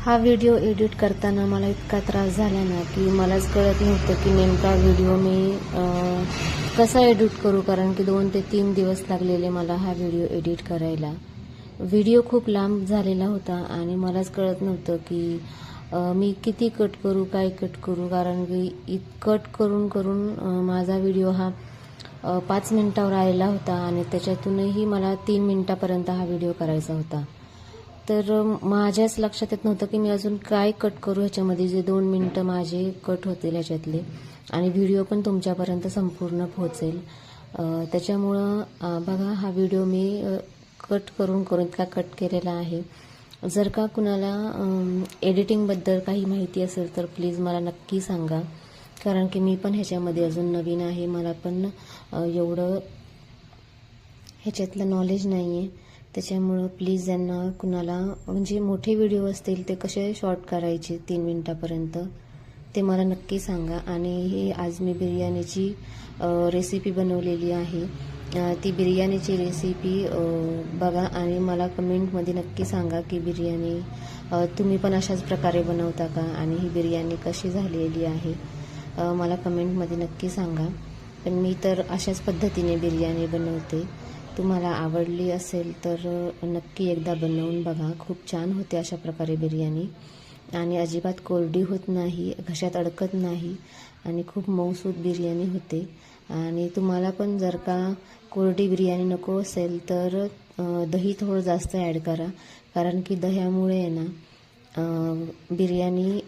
हा video edit करताना मला इतका त्रास झाला ना की मलाच कळत नव्हतं की नेमका व्हिडिओ मी कसा एडिट करू, कारण की 2 ते 3 दिवस लागलेले मला हा व्हिडिओ एडिट करायला. व्हिडिओ खूप लांब झालेला होता आणि मलाच कळत नव्हतं की मी किती कट करू, काय कट करू, कारण की कट करून करून माझा व्हिडिओ हा 5 मिनिटावर आलेला होता आणि त्याच्यातूनही मला 3 मिनिटापर्यंत हा व्हिडिओ करायचा होता. तर माझ्याच लक्षात येत नव्हतं की मी अजून काय कट करू ह्याच्यामध्ये, जे 2 मिनिटं माझे कट होतील ह्याच्यातले आणि व्हिडिओ पण तुमच्यापर्यंत संपूर्ण पोहोचेल. त्याच्यामुळं बघा, हा व्हिडिओ मी कट करून करून इतका कट केलेला आहे. जर का कुणाला एडिटिंगबद्दल काही माहिती असेल तर प्लीज मला नक्की सांगा, कारण की मी पण ह्याच्यामध्ये अजून नवीन आहे. मला पण एवढं ह्याच्यातलं नॉलेज नाही आहे. त्याच्यामुळं प्लीज यांना कुणाला म्हणजे मोठे व्हिडिओ असतील ते कसे शॉर्ट करायचे 3 मिनिटापर्यंत ते मला नक्की सांगा. आणि ही आज मी बिर्याणीची रेसिपी बनवलेली आहे. ती बिर्याणीची रेसिपी बघा आणि मला कमेंटमध्ये नक्की सांगा की बिर्याणी तुम्ही पण अशाच प्रकारे बनवता का आणि ही बिर्याणी कशी झालेली आहे, मला कमेंटमध्ये नक्की सांगा. पण मी तर अशाच पद्धतीने बिर्याणी बनवते. तुम्हाला आवडली असेल तर नक्की एकदा बनवून बघा. खूप छान होते अशा प्रकारे बिर्याणी आणि अजिबात कोरडी होत नाही, घशात अडकत नाही आणि खूप मऊसूद बिर्याणी होते. आणि तुम्हाला पण जर का कोरडी बिर्याणी नको असेल तर दही थोडं जास्त ॲड करा, कारण की दह्यामुळे आहे ना बिर्याणी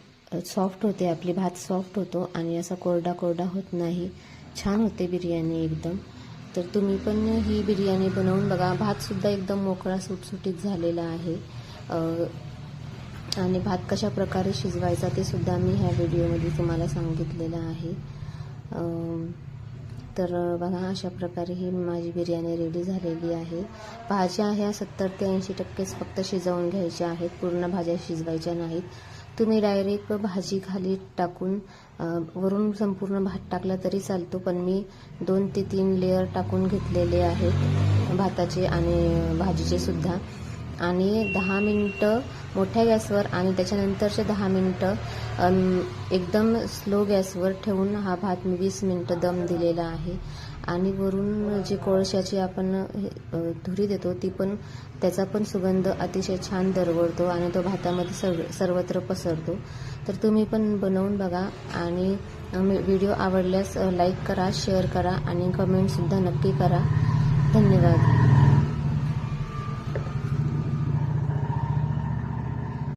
सॉफ्ट होते, आपली भात सॉफ्ट होतो आणि असा कोरडा कोरडा होत नाही, छान होते बिर्याणी एकदम. तर तुम्ही पण ही बिर्याणी बनवून बघा. भातसुद्धा एकदम मोकळा सुटसुटीत झालेला आहे आणि भात कशा प्रकारे शिजवायचा ते सुद्धा मी ह्या व्हिडिओमध्ये तुम्हाला सांगितलेलं आहे. तर बघा, अशा प्रकारे ही माझी बिर्याणी रेडी झालेली आहे. भाज्या ह्या 70 ते 80% फक्त शिजवून घ्यायच्या आहेत, पूर्ण भाज्या शिजवायच्या नाहीत. तुम्ही डायरेक्ट भाजी खाली टाकून वरून संपूर्ण भात टाकला तरी चालतो, पण मी 2 ते 3 लेअर टाकून घेतलेले आहेत भाताचे आणि भाजीचे सुद्धा. आणि 10 मिनटं मोठ्या गॅसवर आणि त्याच्यानंतरचे 10 मिनटं एकदम स्लो गॅसवर ठेवून हा भात मी 20 मिनटं दम दिलेला आहे. आणि वरून जे कोळशाची आपण धुरी देतो ती पण, त्याचा पण सुगंध अतिशय छान दरवळतो आणि तो भातामध्ये सर्वत्र पसरतो. तर तुम्ही पण बनवून बघा आणि व्हिडिओ आवडल्यास लाईक करा, शेअर करा आणि कमेंटसुद्धा नक्की करा. धन्यवाद.